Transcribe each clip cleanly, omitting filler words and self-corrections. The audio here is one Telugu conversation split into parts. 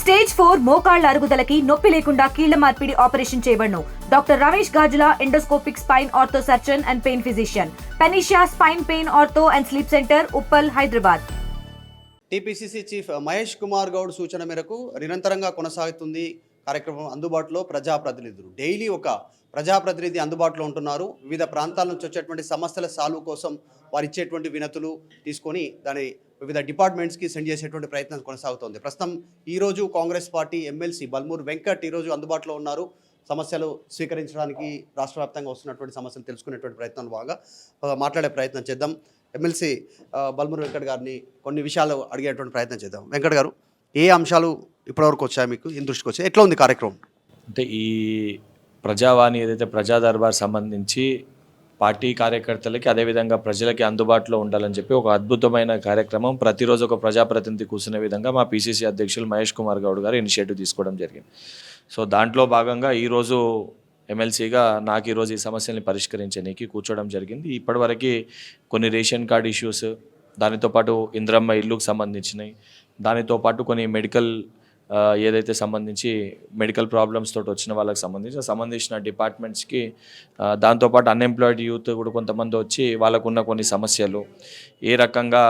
స్టేజ్ 4 మోకాళ్ల అరుగుదలకి నొప్పి లేకుండా కీళ్ల మార్పిడి ఆపరేషన్ చేయబడును. Doctor Ramesh Gajula, endoscopic spine ortho surgeon and pain physician, పెనిషియా spine pain ortho and sleep centre, Uppal, Hyderabad. TPCC chief Mahesh Kumar Goud సూచన మేరకు నిరంతరంగా కొనసాగుతుంది కార్యక్రమం. అందుబాటులో ప్రజాప్రతినిధులు డైలీ ఒక ప్రజాప్రతినిధి అందుబాటులో ఉంటున్నారు. వివిధ ప్రాంతాల నుంచి వచ్చేటువంటి సమస్యల సాల్వ్ కోసం వారు ఇచ్చేటువంటి వినతులు తీసుకొని దాని వివిధ డిపార్ట్మెంట్స్కి సెండ్ చేసేటువంటి ప్రయత్నం కొనసాగుతోంది. ప్రస్తుతం ఈరోజు కాంగ్రెస్ పార్టీ ఎమ్మెల్సీ బల్మూర్ వెంకట్ ఈరోజు అందుబాటులో ఉన్నారు. సమస్యలు స్వీకరించడానికి రాష్ట్ర వ్యాప్తంగా వస్తున్నటువంటి సమస్యలు తెలుసుకునేటువంటి ప్రయత్నం బాగా మాట్లాడే ప్రయత్నం చేద్దాం. ఎమ్మెల్సీ బల్మూర్ వెంకట్ గారిని కొన్ని విషయాలు అడిగేటువంటి ప్రయత్నం చేద్దాం. వెంకట్ గారు, ఏ అంశాలు ఇప్పటివరకు వచ్చాయి మీకు, ఏం దృష్టికి వచ్చాయి, ఎట్లా ఉంది కార్యక్రమం? అంటే ఈ ప్రజావాణి ఏదైతే ప్రజా దర్బార్ సంబంధించి పార్టీ కార్యకర్తలకి అదేవిధంగా ప్రజలకి అందుబాటులో ఉండాలని చెప్పి ఒక అద్భుతమైన కార్యక్రమం ప్రతిరోజు ఒక ప్రజాప్రతినిధి కూర్చునే విధంగా మా పీసీసీ అధ్యక్షులు మహేష్ కుమార్ గౌడ్ గారు ఇనిషియేటివ్ తీసుకోవడం జరిగింది. సో దాంట్లో భాగంగా ఈరోజు ఎమ్మెల్సీగా నాకు ఈరోజు ఈ సమస్యల్ని పరిష్కరించడానికి కూర్చోవడం జరిగింది. ఇప్పటివరకు కొన్ని రేషన్ కార్డ్ ఇష్యూస్, దానితో పాటు ఇంద్రమ్మ ఇల్లుకు సంబంధించినవి, దానితో పాటు కొన్ని మెడికల్ ఏదైతే సంబంధించి మెడికల్ ప్రాబ్లమ్స్ తోటి వచ్చిన వాళ్ళకి సంబంధించిన డిపార్ట్మెంట్స్కి, దాంతోపాటు అన్ఎంప్లాయిడ్ యూత్ కూడా కొంతమంది వచ్చి వాళ్ళకున్న కొన్ని సమస్యలు, ఏ రకంగా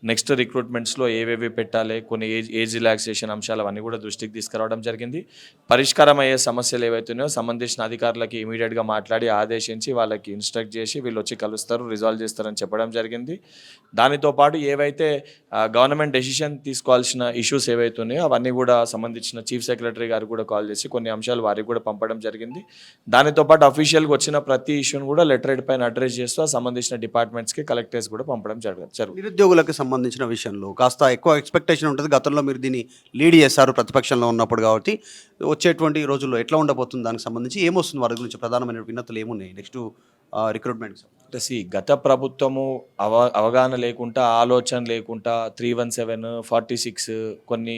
నెక్స్ట్ రిక్రూట్మెంట్స్లో ఏవేవి పెట్టాలి, కొన్ని ఏజ్ రిలాక్సేషన్ అంశాలు అవన్నీ కూడా దృష్టికి తీసుకురావడం జరిగింది. పరిష్కారం అయ్యే సమస్యలు ఏవైతున్నాయో సంబంధించిన అధికారులకి ఇమీడియట్గా మాట్లాడి ఆదేశించి వాళ్ళకి ఇన్స్ట్రక్ట్ చేసి వీళ్ళు వచ్చి కలుస్తారు, రిజాల్వ్ చేస్తారని చెప్పడం జరిగింది. దానితో పాటు ఏవైతే గవర్నమెంట్ డెసిషన్ తీసుకోవాల్సిన ఇష్యూస్ ఏవైతున్నాయో అవన్నీ కూడా సంబంధించిన చీఫ్ సెక్రటరీ గారు కూడా కాల్ చేసి కొన్ని అంశాలు వారికి కూడా పంపడం జరిగింది. దానితో పాటు అఫీషియల్గా వచ్చిన ప్రతి ఇష్యూని కూడా లెటర్ హెడ్ పైన అడ్రస్ చేస్తూ ఆ సంబంధించిన డిపార్ట్మెంట్స్కి కలెక్టర్స్ కూడా పంపడం జరుగుతుంది. నిరుద్యోగులకు సంబంధించిన విషయంలో కాస్త ఎక్కువ ఎక్స్పెక్టేషన్ ఉంటుంది. గతంలో మీరు దీన్ని లీడ్ చేశారు ప్రతిపక్షంలో ఉన్నప్పుడు, కాబట్టి వచ్చేటువంటి రోజుల్లో ఎట్లా ఉండబోతుంది, దానికి సంబంధించి ఏమొస్తుంది, వారి గురించి ప్రధానమైన వినతులు ఏమున్నాయి నెక్స్ట్ రిక్రూట్మెంట్స్? గత ప్రభుత్వము అవగాహన లేకుండా, ఆలోచన లేకుండా 317, 46 కొన్ని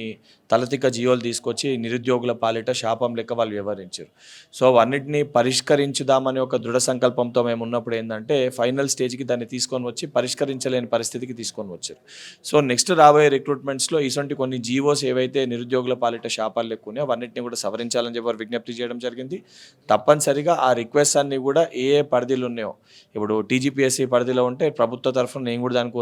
తలతిక్క జియోలు తీసుకొచ్చి నిరుద్యోగుల పాలిట శాపం లెక్క వాళ్ళు వ్యవహరించారు. సో అవన్నిటిని పరిష్కరించుదామని ఒక దృఢ సంకల్పంతో మేము ఉన్నప్పుడు ఏంటంటే ఫైనల్ స్టేజ్కి దాన్ని తీసుకొని వచ్చి పరిష్కరించలేని పరిస్థితికి తీసుకొని వచ్చారు. సో నెక్స్ట్ రాబోయే రిక్రూట్మెంట్స్లో ఇటువంటి కొన్ని జీవోస్ ఏవైతే నిరుద్యోగుల పాలిట శాపాలు లెక్క ఉన్నాయో అవన్నిటిని కూడా సవరించాలని చెప్పి విజ్ఞప్తి చేయడం జరిగింది. తప్పనిసరిగా ఆ రిక్వెస్ట్ అన్ని కూడా ఏ పరిధిలో ఉన్నాయో, ఇప్పుడు టీజీపీఎస్సీ పరిధిలో ఉంటే ప్రభుత్వ తరఫున నేను కూడా దానికి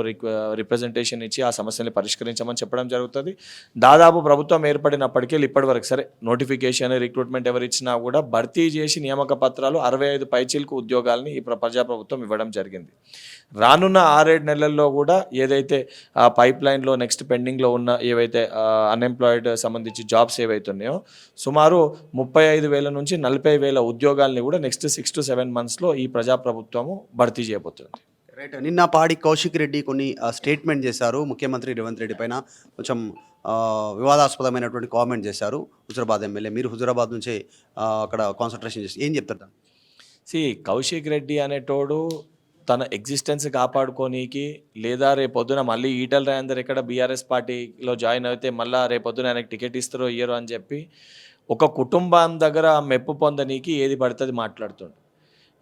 రిప్రజెంటేషన్ ఇచ్చి ఆ సమస్యని పరిష్కరించమని చెప్పడం జరుగుతుంది. దాదాపు ప్రభుత్వం ఏర్పడినప్పటికీ ఇప్పటివరకు సరే నోటిఫికేషన్ రిక్రూట్మెంట్ ఎవరు ఇచ్చినా కూడా భర్తీ చేసి నియామక పత్రాలు 65 పైచీలకు ఉద్యోగాలని ఈ ప్రజాప్రభుత్వం ఇవ్వడం జరిగింది. రానున్న 6-7 నెలల్లో కూడా ఏదైతే ఆ పైప్ లైన్లో నెక్స్ట్ పెండింగ్లో ఉన్న ఏవైతే అన్ఎంప్లాయిడ్ సంబంధించి జాబ్స్ ఏవైతే ఉన్నాయో సుమారు 35,000 నుంచి 40,000 ఉద్యోగాల్ని కూడా నెక్స్ట్ 6 to 7 మంత్స్లో ఈ ప్రజాప్రభుత్వము భర్తీ చేయబోతుంది. రైట్. నిన్న పాడి కౌశిక్ రెడ్డి కొన్ని స్టేట్మెంట్ చేశారు. ముఖ్యమంత్రి రేవంత్ రెడ్డి పైన కొంచెం వివాదాస్పదమైనటువంటి కామెంట్ చేశారు. హుజురాబాద్ ఎమ్మెల్యే, మీరు హుజురాబాద్ నుంచి అక్కడ కాన్సన్ట్రేషన్ చేసి ఏం చెప్తారు? కౌశిక్ రెడ్డి అనేటోడు తన ఎగ్జిస్టెన్స్ కాపాడుకోనీకి, లేదా రేపొద్దున మళ్ళీ ఈటల రాజేందర్ ఎక్కడ బీఆర్ఎస్ పార్టీలో జాయిన్ అయితే మళ్ళీ రేపొద్దున ఆయనకు టికెట్ ఇస్తారో ఇయ్యరో అని చెప్పి ఒక కుటుంబం దగ్గర మెప్పు పొందనీకి ఏది పడుతుంది మాట్లాడుతుండు.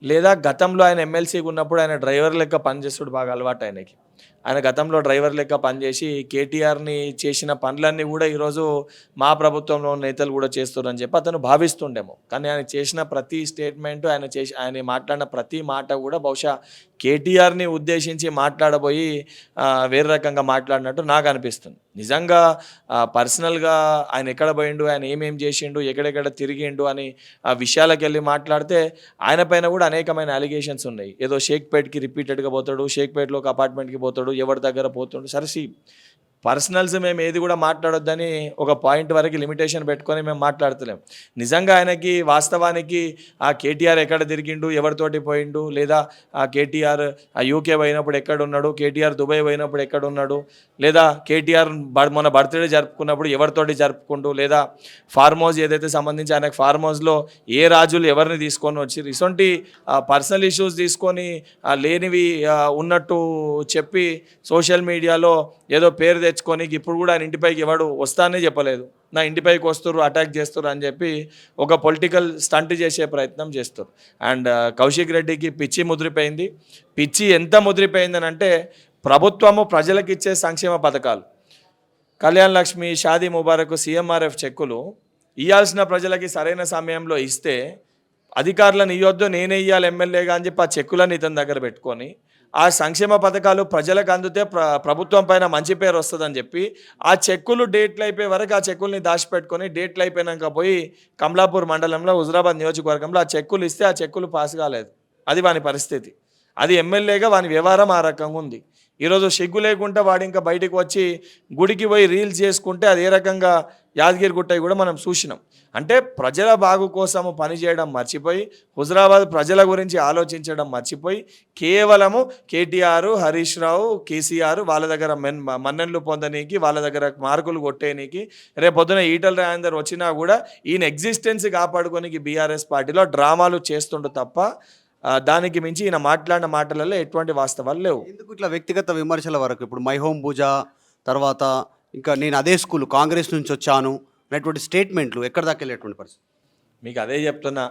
లేదా గతంలో ఆయన ఎమ్మెల్సీగా ఉన్నప్పుడు ఆయన డ్రైవర్ లెక్క పనిచేస్తాడు, బాగా అలవాటు ఆయనకి. ఆయన గతంలో డ్రైవర్ లెక్క పనిచేసి కేటీఆర్ని చేసిన పనులన్నీ కూడా ఈరోజు మా ప్రభుత్వంలో నేతలు కూడా చేస్తారని చెప్పి అతను భావిస్తుండేమో. కానీ ఆయన చేసిన ప్రతి స్టేట్మెంటు, ఆయన మాట్లాడిన ప్రతి మాట కూడా బహుశా కేటీఆర్ని ఉద్దేశించి మాట్లాడబోయి వేరే రకంగా మాట్లాడినట్టు నాకు అనిపిస్తుంది. నిజంగా పర్సనల్గా ఆయన ఎక్కడ పోయిండు, ఆయన ఏమేం చేసిండు, ఎక్కడెక్కడ తిరిగిండు అని ఆ విషయాలకు వెళ్ళి మాట్లాడితే ఆయన పైన కూడా అనేకమైన అలిగేషన్స్ ఉన్నాయి. ఏదో షేక్పేట్కి రిపీటెడ్గా పోతాడు, షేక్పేట్లో ఒక అపార్ట్మెంట్కి పోతాడు, ఎవరి దగ్గర పోతుండు. సరే, పర్సనల్స్ మేము ఏది కూడా మాట్లాడొద్దని ఒక పాయింట్ వరకు లిమిటేషన్ పెట్టుకొని మేము మాట్లాడతలేం. నిజంగా ఆయనకి వాస్తవానికి ఆ కేటీఆర్ ఎక్కడ తిరిగిండు, ఎవరితోటి పోయిండు, లేదా ఆ కేటీఆర్ ఆ యూకే పోయినప్పుడు ఎక్కడున్నాడు, కేటీఆర్ దుబాయ్ పోయినప్పుడు ఎక్కడున్నాడు, లేదా కేటీఆర్ మొన్న బర్త్డే జరుపుకున్నప్పుడు ఎవరితోటి జరుపుకుంటూ, లేదా ఫార్మ్ హౌస్ ఏదైతే సంబంధించి ఆయనకు ఫార్మ్ హౌస్లో ఏ రాజులు ఎవరిని తీసుకొని వచ్చి ఇటువంటి పర్సనల్ ఇష్యూస్ తీసుకొని లేనివి ఉన్నట్టు చెప్పి సోషల్ మీడియాలో ఏదో పేరు తెచ్చుకొని ఇప్పుడు కూడా ఆయన ఇంటిపైకి ఎవడు వస్తానే చెప్పలేదు, నా ఇంటిపైకి వస్తారు, అటాక్ చేస్తారు అని చెప్పి ఒక పొలిటికల్ స్టంట్ చేసే ప్రయత్నం చేస్తారు. అండ్ కౌశిక్ రెడ్డికి పిచ్చి ముద్రిపోయింది. పిచ్చి ఎంత ముద్రిపోయిందని అంటే ప్రభుత్వము ప్రజలకు ఇచ్చే సంక్షేమ పథకాలు కళ్యాణ్ లక్ష్మి, షాదీ ముబారక్, సీఎంఆర్ఎఫ్ చెక్కులు ఇవ్వాల్సిన ప్రజలకి సరైన సమయంలో ఇస్తే అధికారులను ఇవ్వద్దు, నేనే ఇవ్వాలి ఎమ్మెల్యేగా అని చెప్పి ఆ చెక్కులను ఇతని దగ్గర పెట్టుకొని ఆ సంక్షేమ పథకాలు ప్రజలకు అందితే ప్రభుత్వం పైన మంచి పేరు వస్తుందని చెప్పి ఆ చెక్కులు డేట్లు అయిపోయే వరకు ఆ చెక్కుల్ని దాచిపెట్టుకొని డేట్లు అయిపోయినాక పోయి కమలాపూర్ మండలంలో హుజరాబాద్ నియోజకవర్గంలో ఆ చెక్కులు ఇస్తే ఆ చెక్కులు పాస్ కాలేదు. అది వాని పరిస్థితి. అది ఎమ్మెల్యేగా వాని వ్యవహారం ఆ రకంగా ఉంది. ఈరోజు సిగ్గు లేకుండా వాడు ఇంకా బయటికి వచ్చి గుడికి పోయి రీల్స్ చేసుకుంటే అది ఏ రకంగా యాదగిరి గుట్టయి కూడా మనం చూసినాం. అంటే ప్రజల బాగు కోసము పనిచేయడం మర్చిపోయి, హుజరాబాద్ ప్రజల గురించి ఆలోచించడం మర్చిపోయి, కేవలము కేటీఆర్, హరీష్ రావు, కేసీఆర్ వాళ్ళ దగ్గర మన్నెళ్ళు పొందనీకి, వాళ్ళ దగ్గర మార్కులు కొట్టేయనీకి, రేపొద్దున ఈటల రాజేందర్ వచ్చినా కూడా ఈయన ఎగ్జిస్టెన్స్ కాపాడుకోనికి బీఆర్ఎస్ పార్టీలో డ్రామాలు చేస్తుండు తప్ప దానికి మించి ఈయన మాట్లాడిన మాటలలో ఎటువంటి వాస్తవాలు లేవు. ఎందుకు ఇట్లా వ్యక్తిగత విమర్శల వరకు? ఇప్పుడు మై హోమ్ పూజ తర్వాత ఇంకా నేను అదే స్కూల్ కాంగ్రెస్ నుంచి వచ్చాను అనేటువంటి స్టేట్మెంట్లు ఎక్కడ దాకా వెళ్ళేటువంటి పరిస్థితి? మీకు అదే చెప్తున్నా,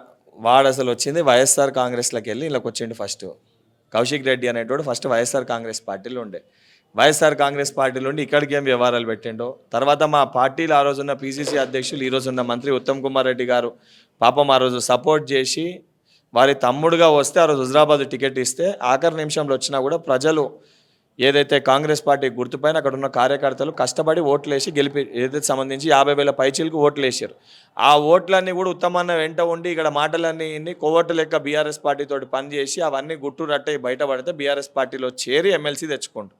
వాడు అసలు వచ్చింది వైఎస్ఆర్ కాంగ్రెస్లోకి వెళ్ళి ఇలాకి వచ్చిండు. ఫస్ట్ కౌశిక్ రెడ్డి అనేటోడు ఫస్ట్ వైఎస్ఆర్ కాంగ్రెస్ పార్టీలో ఉండే. వైఎస్ఆర్ కాంగ్రెస్ పార్టీలో ఉండి ఇక్కడికి ఏం వ్యవహారాలు పెట్టిండో, తర్వాత మా పార్టీలో ఆ రోజున్న పీసీసీ అధ్యక్షులు, ఈ రోజున్న మంత్రి ఉత్తమ్ కుమార్ రెడ్డి గారు పాపం ఆ రోజు సపోర్ట్ చేసి వారి తమ్ముడుగా వస్తే ఆ రోజు హుజరాబాద్ టికెట్ ఇస్తే ఆఖరి నిమిషంలో వచ్చినా కూడా ప్రజలు ఏదైతే కాంగ్రెస్ పార్టీ గుర్తుపైన అక్కడ ఉన్న కార్యకర్తలు కష్టపడి ఓట్లేసి గెలిపి ఏదైతే సంబంధించి 50,000 పైచీలకు ఓట్లు వేసారు. ఆ ఓట్లన్నీ కూడా ఉత్తమన్న వెంట ఉండి ఇక్కడ మాటలన్నీ కోవట్టు లెక్క బీఆర్ఎస్ పార్టీతోటి పనిచేసి అవన్నీ గుట్టు రట్టయి బయటపడితే బీఆర్ఎస్ పార్టీలో చేరి ఎమ్మెల్సీ తెచ్చుకోండు.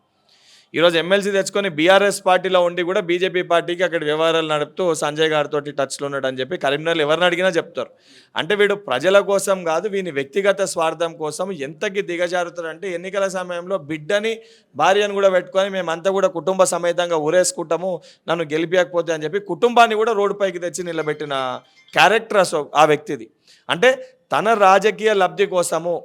ఈరోజు ఎమ్మెల్సీ తెచ్చుకొని బీఆర్ఎస్ పార్టీలో ఉండి కూడా బీజేపీ పార్టీకి అక్కడ వ్యవహారాలు నడుపుతూ సంజయ్ గారితో టచ్లో ఉన్నాడు అని చెప్పి కరీంనగర్లో ఎవరిని అడిగినా చెప్తారు. అంటే వీడు ప్రజల కోసం కాదు, వీని వ్యక్తిగత స్వార్థం కోసం ఎంతకి దిగజారుతారంటే ఎన్నికల సమయంలో బిడ్డని భార్యను కూడా పెట్టుకొని మేమంతా కూడా కుటుంబ సమేతంగా ఊరేసుకుంటాము, నన్ను గెలిపించకపోతే అని చెప్పి కుటుంబాన్ని కూడా రోడ్డుపైకి తెచ్చి నిలబెట్టిన క్యారెక్టర్ ఆ వ్యక్తిది. అంటే తన రాజకీయ లబ్ధి కోసము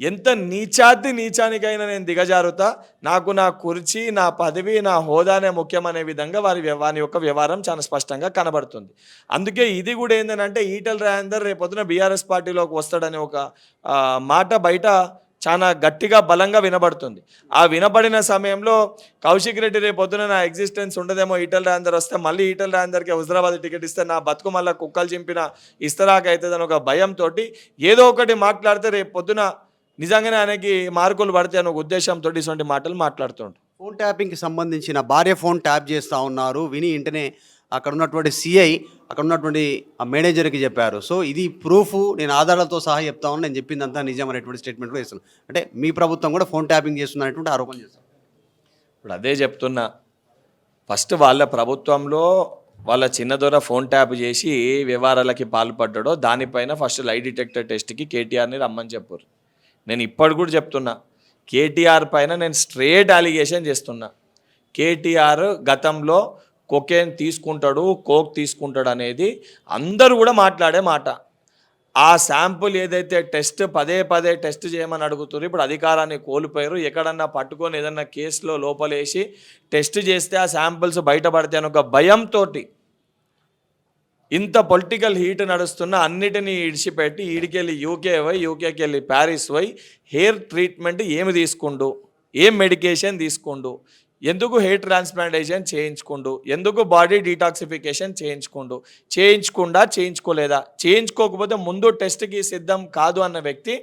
ఎంత నీచానికైనా నేను దిగజారుతా, నాకు నా కుర్చీ, నా పదవి, నా హోదానే ముఖ్యమనే విధంగా వాని యొక్క వ్యవహారం చాలా స్పష్టంగా కనబడుతుంది. అందుకే ఇది కూడా ఏంటంటే ఈటల రాజేందర్ రేపొద్దున బీఆర్ఎస్ పార్టీలోకి వస్తాడనే ఒక మాట బయట చాలా గట్టిగా బలంగా వినబడుతుంది. ఆ వినబడిన సమయంలో కౌశిక్ రెడ్డి రేపొద్దున నా ఎగ్జిస్టెన్స్ ఉండదేమో, ఈటల రాజేందర్ వస్తే మళ్ళీ ఈటల రాజేందర్కి హుజరాబాద్ టికెట్ ఇస్తే నా బతుకు మళ్ళీ కుక్కలు చింపిన ఇస్తరాక్ అవుతుందని ఒక భయంతో ఏదో ఒకటి మాట్లాడితే రేపొద్దున నిజంగానే ఆయనకి మార్కులు పడితే అనే ఉద్దేశంతో ఇటువంటి మాటలు మాట్లాడుతుంటారు. ఫోన్ ట్యాపింగ్కి సంబంధించిన భార్య ఫోన్ ట్యాప్ చేస్తూ ఉన్నారు విని వెంటనే అక్కడ ఉన్నటువంటి సిఐ అక్కడ ఉన్నటువంటి ఆ మేనేజర్కి చెప్పారు. సో ఇది ప్రూఫ్, నేను ఆధారాలతో సహా చెప్తా ఉన్నాను, నేను చెప్పిందంతా నిజం అనేటువంటి స్టేట్మెంట్ కూడా ఇస్తున్నాను. అంటే మీ ప్రభుత్వం కూడా ఫోన్ ట్యాపింగ్ చేస్తుంది అనేటువంటి ఆరోపణ చేస్తారు. ఇప్పుడు అదే చెప్తున్నా, ఫస్ట్ వాళ్ళ ప్రభుత్వంలో వాళ్ళ చిన్నదొర ఫోన్ ట్యాప్ చేసి వ్యవహారాలకి పాల్పడ్డాడో దానిపైన ఫస్ట్ లై డిటెక్టర్ టెస్ట్కి కేటీఆర్ని రమ్మని చెప్పారు. నేను ఇప్పటి కూడా చెప్తున్నా, కేటీఆర్ పైన నేను స్ట్రేట్ అలిగేషన్ చేస్తున్నా. కేటీఆర్ గతంలో కొకేన్ తీసుకుంటాడు, కోక్ తీసుకుంటాడు అనేది అందరూ కూడా మాట్లాడే మాట. ఆ శాంపుల్ ఏదైతే టెస్ట్ పదే టెస్ట్ చేయమని అడుగుతారు, ఇప్పుడు అధికారాన్ని కోల్పోయారు. ఎక్కడన్నా పట్టుకొని ఏదన్నా కేసులో లోపలేసి టెస్ట్ చేస్తే ఆ శాంపుల్స్ బయటపడితే అని ఒక భయంతో ఇంత పొలిటికల్ హీట్ నడుస్తున్న అన్నిటినీ ఇడిచిపెట్టి ఈడికెళ్ళి యూకేకి వెళ్ళి ప్యారిస్ పోయి హెయిర్ ట్రీట్మెంట్ ఏమి తీసుకుండు, ఏం మెడికేషన్ తీసుకుండు, ఎందుకు హెయిర్ ట్రాన్స్ప్లాంటేషన్ చేయించుకుండు, ఎందుకు బాడీ డీటాక్సిఫికేషన్ చేయించుకోలేదా, చేయించుకోకపోతే ముందు టెస్ట్కి సిద్ధం కాదు అన్న వ్యక్తి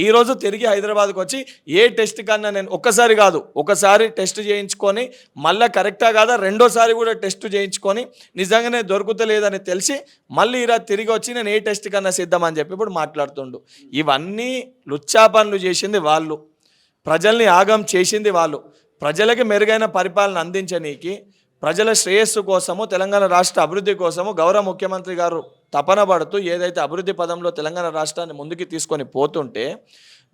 ఈరోజు తిరిగి హైదరాబాద్కి వచ్చి ఏ టెస్ట్ కన్నా నేను ఒకసారి టెస్ట్ చేయించుకొని మళ్ళీ కరెక్టా కాదా రెండోసారి కూడా టెస్ట్ చేయించుకొని నిజంగానే దొరుకుతలేదని తెలిసి మళ్ళీ ఇలా తిరిగి వచ్చి నేను ఏ టెస్ట్ కన్నా సిద్ధం అని చెప్పి ఇప్పుడు మాట్లాడుతుండు. ఇవన్నీ లుచ్చా పనులు చేసింది వాళ్ళు, ప్రజల్ని ఆగం చేసింది వాళ్ళు. ప్రజలకి మెరుగైన పరిపాలన అందించనీకి, ప్రజల శ్రేయస్సు కోసము, తెలంగాణ రాష్ట్ర అభివృద్ధి కోసము గౌరవ ముఖ్యమంత్రి గారు తపన పడుతూ ఏదైతే అభివృద్ధి పదంలో తెలంగాణ రాష్ట్రాన్ని ముందుకు తీసుకొని పోతుంటే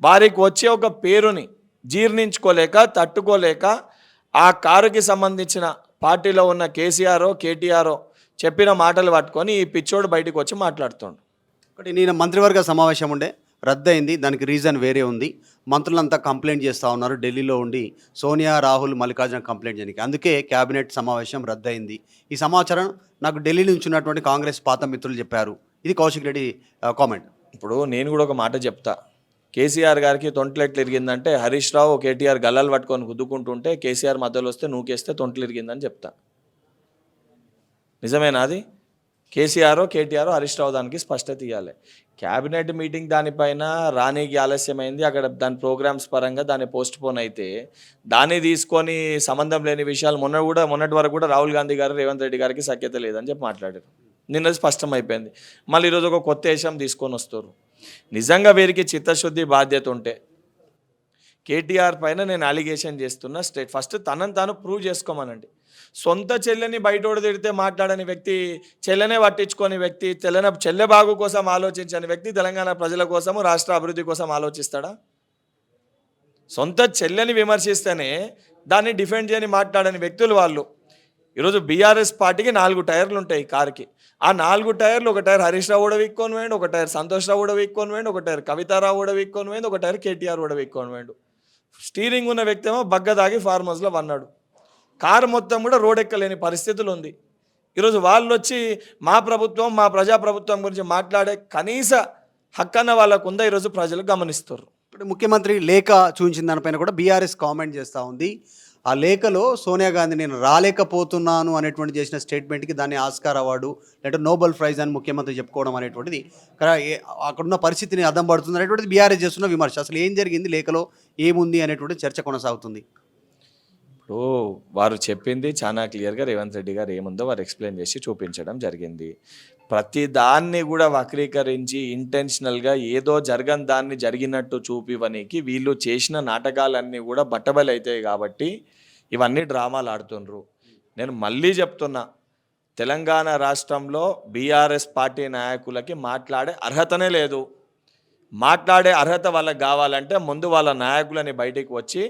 వారికి వచ్చే ఒక పేరుని జీర్ణించుకోలేక తట్టుకోలేక ఆ కారుకి సంబంధించిన పార్టీలో ఉన్న కేటీఆర్ చెప్పిన మాటలు పట్టుకొని ఈ పిచ్చోడు బయటకు వచ్చి మాట్లాడుతుండు. ఒకటి నేను మంత్రివర్గ సమావేశం ఉండే రద్దయింది, దానికి రీజన్ వేరే ఉంది. మంత్రులంతా కంప్లైంట్ చేస్తూ ఉన్నారు ఢిల్లీలో ఉండి, సోనియా, రాహుల్, మల్లికార్జున కంప్లైంట్ చేయడానికి, అందుకే క్యాబినెట్ సమావేశం రద్దయింది. ఈ సమాచారం నాకు ఢిల్లీ నుంచి ఉన్నటువంటి కాంగ్రెస్ పాత మిత్రులు చెప్పారు. ఇది కౌశిక్ రెడ్డి కామెంట్. ఇప్పుడు నేను కూడా ఒక మాట చెప్తా, కేసీఆర్ గారికి తొంటలు ఎట్లా ఇరిగిందంటే హరీష్ రావు కేటీఆర్ గల్లాలు పట్టుకొని గుద్దుకుంటుంటే కేసీఆర్ మధ్యలో వస్తే నూకేస్తే తొంటలు ఇరిగిందని చెప్తా. నిజమేనా అది? కేసీఆర్ కేటీఆర్ హరీష్ రావు దానికి స్పష్టత ఇవ్వాలి. క్యాబినెట్ మీటింగ్ దానిపైన రానీకి ఆలస్యమైంది, అక్కడ దాని ప్రోగ్రామ్స్ పరంగా దాన్ని పోస్ట్ పోన్ అయితే దాన్ని తీసుకొని సంబంధం లేని విషయాలు మొన్నటి వరకు కూడా రాహుల్ గాంధీ గారు రేవంత్ రెడ్డి గారికి సఖ్యత లేదని చెప్పి మాట్లాడారు. నిన్నది స్పష్టం అయిపోయింది. మళ్ళీ ఈరోజు ఒక కొత్త విషయం తీసుకొని వస్తారు. నిజంగా వీరికి చిత్తశుద్ధి బాధ్యత ఉంటే కేటీఆర్ పైన నేను అలిగేషన్ చేస్తున్నా, ఫస్ట్ తనని తాను ప్రూవ్ చేసుకోమనండి. సొంత చెల్లెని బయటోడు తిడితే మాట్లాడని వ్యక్తి, చెల్లెనే పట్టించుకోని వ్యక్తి, చెల్లె బాగు కోసం ఆలోచించని వ్యక్తి తెలంగాణ ప్రజల కోసము రాష్ట్ర అభివృద్ధి కోసం ఆలోచిస్తాడా? సొంత చెల్లెని విమర్శిస్తేనే దాన్ని డిఫెండ్ చేయని మాట్లాడని వ్యక్తులు వాళ్ళు. ఈరోజు బీఆర్ఎస్ పార్టీకి 4 టైర్లు ఉంటాయి కార్కి. ఆ 4 టైర్లు, ఒక టైర్ హరీష్ రావు కూడా వీక్కొని పోయిండు, ఒక టైర్ సంతోష్ రావు కూడా వీక్కొని పోయిండు, ఒక టైర్ కవితారావు కూడా వీక్కొని పోయింది, ఒక టైర్ కేటీఆర్ కూడా వీక్కొని పోయిండు. స్టీరింగ్ ఉన్న వ్యక్తి ఏమో బగ్గదాగి ఫార్మ్ హౌస్లో వన్నాడు. కారు మొత్తం కూడా రోడ్ ఎక్కలేని పరిస్థితులు ఉంది. ఈరోజు వాళ్ళు వచ్చి మా ప్రభుత్వం, మా ప్రజాప్రభుత్వం గురించి మాట్లాడే కనీస హక్కన్న వాళ్ళకు ఉందా ఈరోజు ప్రజలు గమనిస్తారు. ఇప్పుడు ముఖ్యమంత్రి లేఖ చూపించిన దానిపైన కూడా బీఆర్ఎస్ కామెంట్ చేస్తూ ఉంది. ఆ లేఖలో సోనియా గాంధీ నేను రాలేకపోతున్నాను అనేటువంటి చేసిన స్టేట్మెంట్కి దాన్ని ఆస్కార్ అవార్డు లేదా నోబెల్ ప్రైజ్ అని ముఖ్యమంత్రి చెప్పుకోవడం అనేటువంటిది అక్కడున్న పరిస్థితిని అర్థం పడుతుంది అనేటువంటిది బీఆర్ఎస్ చేస్తున్న విమర్శ. అసలు ఏం జరిగింది, లేఖలో ఏముంది అనేటువంటి చర్చ కొనసాగుతుంది. ఇప్పుడు వారు చెప్పింది చాలా క్లియర్గా రేవంత్ రెడ్డి గారు ఏముందో వారు ఎక్స్ప్లెయిన్ చేసి చూపించడం జరిగింది. ప్రతి దాన్ని కూడా వక్రీకరించి ఇంటెన్షనల్గా ఏదో జరగని దాన్ని జరిగినట్టు చూపివనికి వీళ్ళు చేసిన నాటకాలన్నీ కూడా బట్టబయలు అవుతాయి. కాబట్టి ఇవన్నీ డ్రామాలు ఆడుతుండ్రు. నేను మళ్ళీ చెప్తున్నా, తెలంగాణ రాష్ట్రంలో బీఆర్ఎస్ పార్టీ నాయకులకి మాట్లాడే అర్హతనే లేదు. మాట్లాడే అర్హత వాళ్ళకి కావాలంటే ముందు వాళ్ళ నాయకులని బయటికి వచ్చి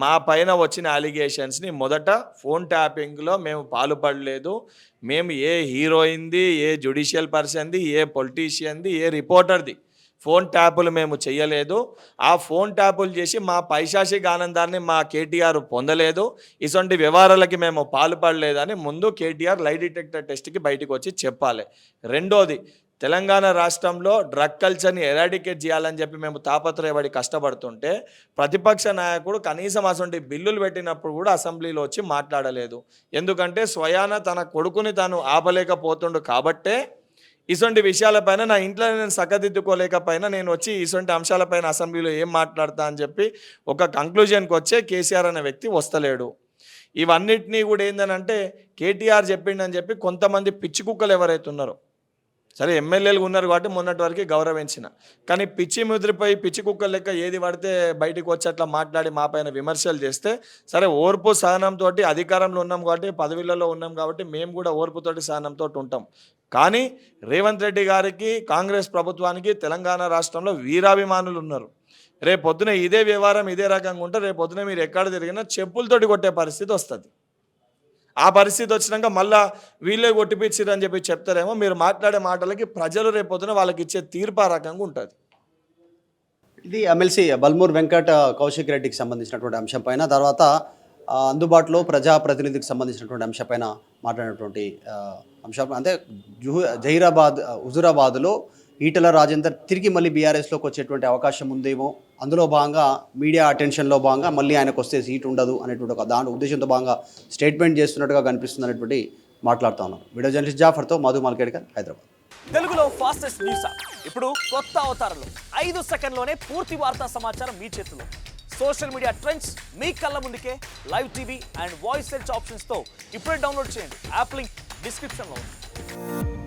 మా పైన వచ్చిన అలిగేషన్స్ని మొదట ఫోన్ ట్యాపింగ్లో మేము పాల్పడలేదు, మేము ఏ హీరోయిన్ది, ఏ జ్యుడిషియల్ పర్సన్ది, ఏ పొలిటీషియన్ది, ఏ రిపోర్టర్ది ఫోన్ ట్యాపులు మేము చేయలేదు. ఆ ఫోన్ ట్యాపులు చేసి మా పైశాచిక ఆనందాన్ని మా కేటీఆర్ పొందలేదు, ఇటువంటి వ్యవహారాలకి మేము పాల్పడలేదని ముందు కేటీఆర్ లై డిటెక్టర్ టెస్ట్కి బయటికి వచ్చి చెప్పాలి. రెండోది, తెలంగాణ రాష్ట్రంలో డ్రగ్ కల్చర్ని ఎరాడికేట్ చేయాలని చెప్పి మేము తాపత్రయపడి కష్టపడుతుంటే ప్రతిపక్ష నాయకుడు కనీసం అసలు బిల్లులు పెట్టినప్పుడు కూడా అసెంబ్లీలో వచ్చి మాట్లాడలేదు. ఎందుకంటే స్వయాన తన కొడుకుని తాను ఆపలేకపోతుండు కాబట్టే ఇటువంటి విషయాలపైన నా ఇంట్లో నేను సక్కదిద్దుకోలేకపోయినా నేను వచ్చి ఇటువంటి అంశాలపైన అసెంబ్లీలో ఏం మాట్లాడతా అని చెప్పి ఒక కంక్లూజన్కి వచ్చే కేసీఆర్ అనే వ్యక్తి వస్తలేడు. ఇవన్నిటినీ కూడా ఏందనంటే కేటీఆర్ చెప్పిండని చెప్పి కొంతమంది పిచ్చి కుక్కలు ఎవరైతే ఉన్నారో, సరే ఎమ్మెల్యేలు ఉన్నారు కాబట్టి మొన్నటి వరకు గౌరవించిన, కానీ పిచ్చి ముద్రిపోయి పిచ్చి కుక్కల లెక్క ఏది పడితే బయటకు వచ్చి అట్లా మాట్లాడి మా పైన విమర్శలు చేస్తే, సరే ఓర్పు సహనంతో అధికారంలో ఉన్నాం కాబట్టి పదవులలో ఉన్నాం కాబట్టి మేము కూడా ఓర్పుతోటి సహనంతో ఉంటాం. కానీ రేవంత్ రెడ్డి గారికి, కాంగ్రెస్ ప్రభుత్వానికి తెలంగాణ రాష్ట్రంలో వీరాభిమానులు ఉన్నారు. రేపొద్దున ఇదే వ్యవహారం ఇదే రకంగా ఉంటే రేపొద్దున మీరు ఎక్కడ తిరిగినా చెప్పులతోటి కొట్టే పరిస్థితి వస్తుంది. ఆ పరిస్థితి వచ్చినాక మళ్ళీ వీళ్ళే కొట్టిపిచ్చిరు అని చెప్పి చెప్తారేమో. మీరు మాట్లాడే మాటలకి ప్రజలు రేపొద్దున వాళ్ళకి ఇచ్చే తీర్పు ఆ రకంగా ఉంటుంది. ఇది ఎమ్మెల్సీ బల్మూర్ వెంకట కౌశిక్ రెడ్డికి సంబంధించినటువంటి అంశం పైన, తర్వాత అందుబాటులో ప్రజాప్రతినిధికి సంబంధించినటువంటి అంశం పైన మాట్లాడినటువంటి అంశం. అంటే హుజురాబాద్లో ఈటల రాజేందర్ తిరిగి మళ్ళీ బీఆర్ఎస్లోకి వచ్చేటువంటి అవకాశం ఉందేమో, అందులో భాగంగా మీడియా అటెన్షన్లో భాగంగా మళ్ళీ ఆయనకు వస్తే సీట్ ఉండదు అనేటువంటి ఒక దాని ఉద్దేశంతో భాగంగా స్టేట్మెంట్ చేస్తున్నట్టుగా కనిపిస్తుంది అనేటువంటి మాట్లాడుతూ ఉన్నారు. వీడియో జర్నలిస్ట్ జాఫర్తో మధు మల్కేడ్కర్, హైదరాబాద్. తెలుగులో ఫాస్టెస్ట్ న్యూస్ ఇప్పుడు కొత్త అవతారంలో 5 సెకండ్లోనే పూర్తి వార్తా సమాచారం మీ చేతిలో. సోషల్ మీడియా ట్రెండ్స్ మీ కళ్ళ ముందుకే live TV and voice search ఆప్షన్స్తో ఇప్పుడే డౌన్లోడ్ చేయండి. యాప్ లింక్ డిస్క్రిప్షన్లో ఉంది.